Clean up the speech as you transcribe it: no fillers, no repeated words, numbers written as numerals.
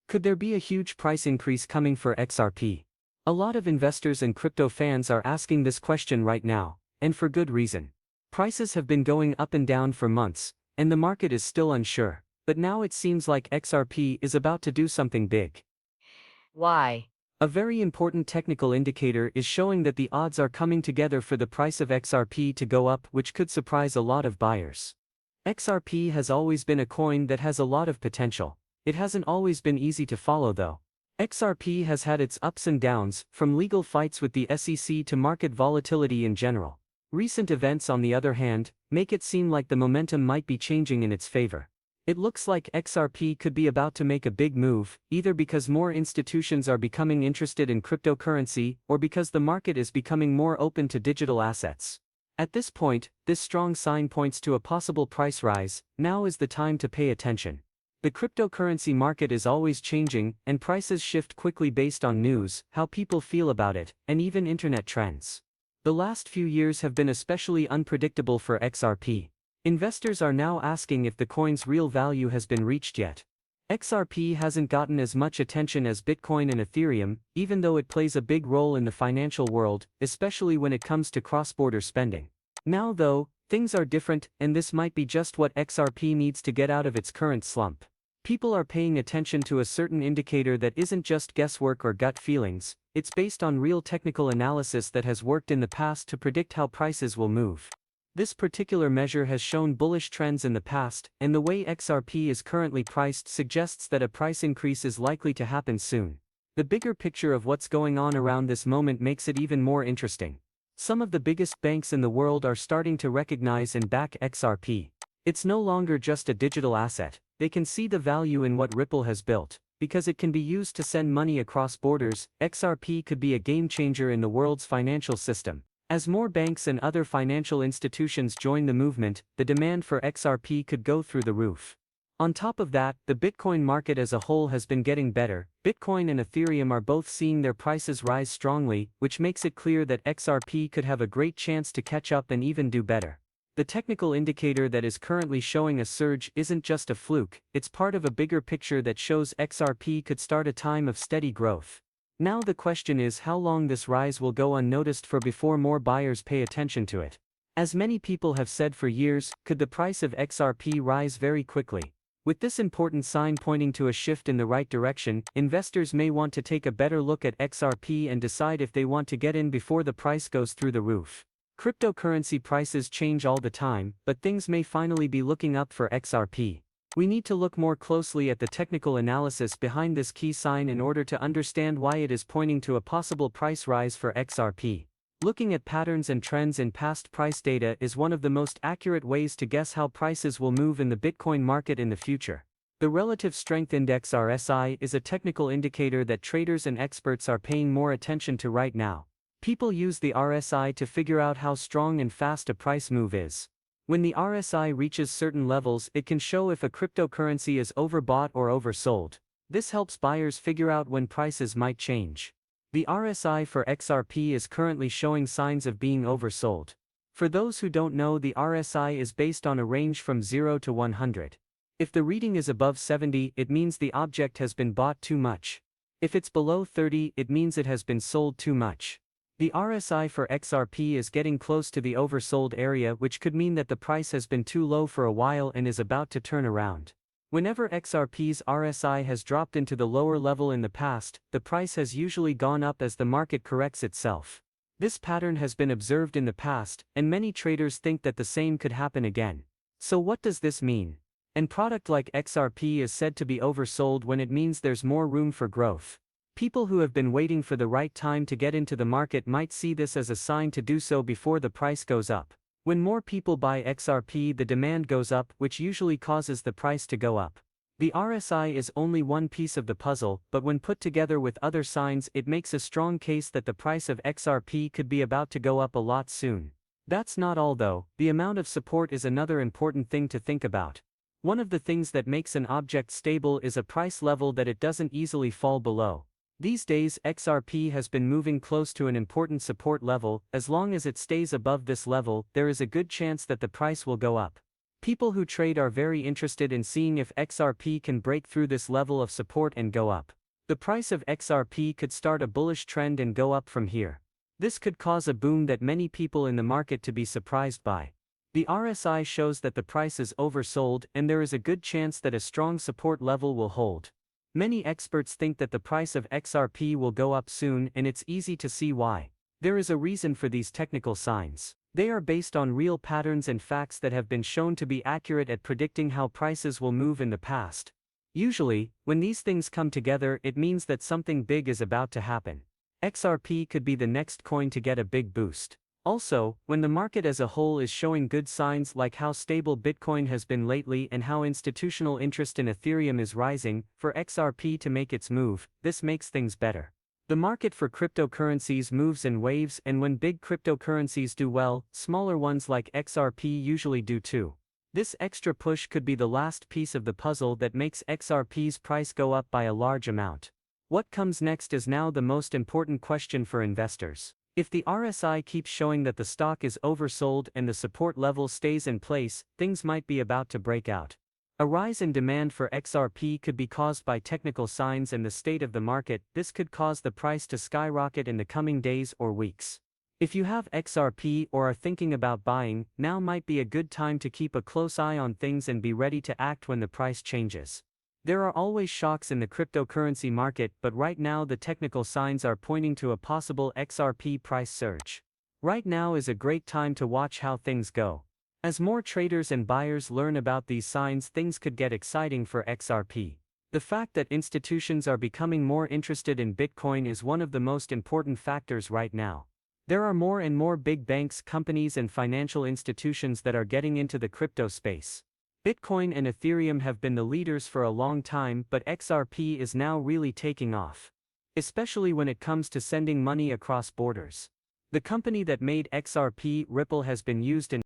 Could there be a huge price increase coming for XRP? A lot of investors and crypto fans are asking this question right now, and for good reason. Prices have been going up and down for months, and the market is still unsure, but now it seems like XRP is about to do something big. Why? A very important technical indicator is showing that the odds are coming together for the price of XRP to go up, which could surprise a lot of buyers. XRP has always been a coin that has a lot of potential. It hasn't always been easy to follow though. XRP has had its ups and downs, from legal fights with the SEC to market volatility in general. Recent events, on the other hand, make it seem like the momentum might be changing in its favor. It looks like XRP could be about to make a big move, either because more institutions are becoming interested in cryptocurrency, or because the market is becoming more open to digital assets. At this point, this strong sign points to a possible price rise. Now is the time to pay attention. The cryptocurrency market is always changing, and prices shift quickly based on news, how people feel about it, and even internet trends. The last few years have been especially unpredictable for XRP. Investors are now asking if the coin's real value has been reached yet. XRP hasn't gotten as much attention as Bitcoin and Ethereum, even though it plays a big role in the financial world, especially when it comes to cross-border spending. Now though, things are different, and this might be just what XRP needs to get out of its current slump. People are paying attention to a certain indicator that isn't just guesswork or gut feelings, it's based on real technical analysis that has worked in the past to predict how prices will move. This particular measure has shown bullish trends in the past, and the way XRP is currently priced suggests that a price increase is likely to happen soon. The bigger picture of what's going on around this moment makes it even more interesting. Some of the biggest banks in the world are starting to recognize and back XRP. It's no longer just a digital asset. They can see the value in what Ripple has built. Because it can be used to send money across borders, XRP could be a game changer in the world's financial system. As more banks and other financial institutions join the movement, the demand for XRP could go through the roof. On top of that, the Bitcoin market as a whole has been getting better. Bitcoin and Ethereum are both seeing their prices rise strongly, which makes it clear that XRP could have a great chance to catch up and even do better. The technical indicator that is currently showing a surge isn't just a fluke, it's part of a bigger picture that shows XRP could start a time of steady growth. Now the question is how long this rise will go unnoticed for before more buyers pay attention to it. As many people have said for years, could the price of XRP rise very quickly? With this important sign pointing to a shift in the right direction, investors may want to take a better look at XRP and decide if they want to get in before the price goes through the roof. Cryptocurrency prices change all the time, but things may finally be looking up for XRP. We need to look more closely at the technical analysis behind this key sign in order to understand why it is pointing to a possible price rise for XRP. Looking at patterns and trends in past price data is one of the most accurate ways to guess how prices will move in the Bitcoin market in the future. The Relative Strength Index (RSI) is a technical indicator that traders and experts are paying more attention to right now. People use the RSI to figure out how strong and fast a price move is. When the RSI reaches certain levels, it can show if a cryptocurrency is overbought or oversold. This helps buyers figure out when prices might change. The RSI for XRP is currently showing signs of being oversold. For those who don't know, the RSI is based on a range from 0 to 100. If the reading is above 70, it means the object has been bought too much. If it's below 30, it means it has been sold too much. The RSI for XRP is getting close to the oversold area, which could mean that the price has been too low for a while and is about to turn around. Whenever XRP's RSI has dropped into the lower level in the past, the price has usually gone up as the market corrects itself. This pattern has been observed in the past, and many traders think that the same could happen again. So what does this mean? An product like XRP is said to be oversold when it means there's more room for growth. People who have been waiting for the right time to get into the market might see this as a sign to do so before the price goes up. When more people buy XRP, the demand goes up, which usually causes the price to go up. The RSI is only one piece of the puzzle, but when put together with other signs, it makes a strong case that the price of XRP could be about to go up a lot soon. That's not all though. The amount of support is another important thing to think about. One of the things that makes an object stable is a price level that it doesn't easily fall below. These days, XRP has been moving close to an important support level. As long as it stays above this level, there is a good chance that the price will go up. People who trade are very interested in seeing if XRP can break through this level of support and go up. The price of XRP could start a bullish trend and go up from here. This could cause a boom that many people in the market to be surprised by. The RSI shows that the price is oversold and there is a good chance that a strong support level will hold. Many experts think that the price of XRP will go up soon, and it's easy to see why. There is a reason for these technical signs. They are based on real patterns and facts that have been shown to be accurate at predicting how prices will move in the past. Usually, when these things come together, it means that something big is about to happen. XRP could be the next coin to get a big boost. Also, when the market as a whole is showing good signs like how stable Bitcoin has been lately and how institutional interest in Ethereum is rising, for XRP to make its move, this makes things better. The market for cryptocurrencies moves in waves, and when big cryptocurrencies do well, smaller ones like XRP usually do too. This extra push could be the last piece of the puzzle that makes XRP's price go up by a large amount. What comes next is now the most important question for investors. If the RSI keeps showing that the stock is oversold and the support level stays in place, things might be about to break out. A rise in demand for XRP could be caused by technical signs and the state of the market. This could cause the price to skyrocket in the coming days or weeks. If you have XRP or are thinking about buying, now might be a good time to keep a close eye on things and be ready to act when the price changes. There are always shocks in the cryptocurrency market, but right now the technical signs are pointing to a possible XRP price surge. Right now is a great time to watch how things go. As more traders and buyers learn about these signs, things could get exciting for XRP. The fact that institutions are becoming more interested in Bitcoin is one of the most important factors right now. There are more and more big banks, companies, and financial institutions that are getting into the crypto space. Bitcoin and Ethereum have been the leaders for a long time, but XRP is now really taking off. Especially when it comes to sending money across borders. The company that made XRP, Ripple, has been used in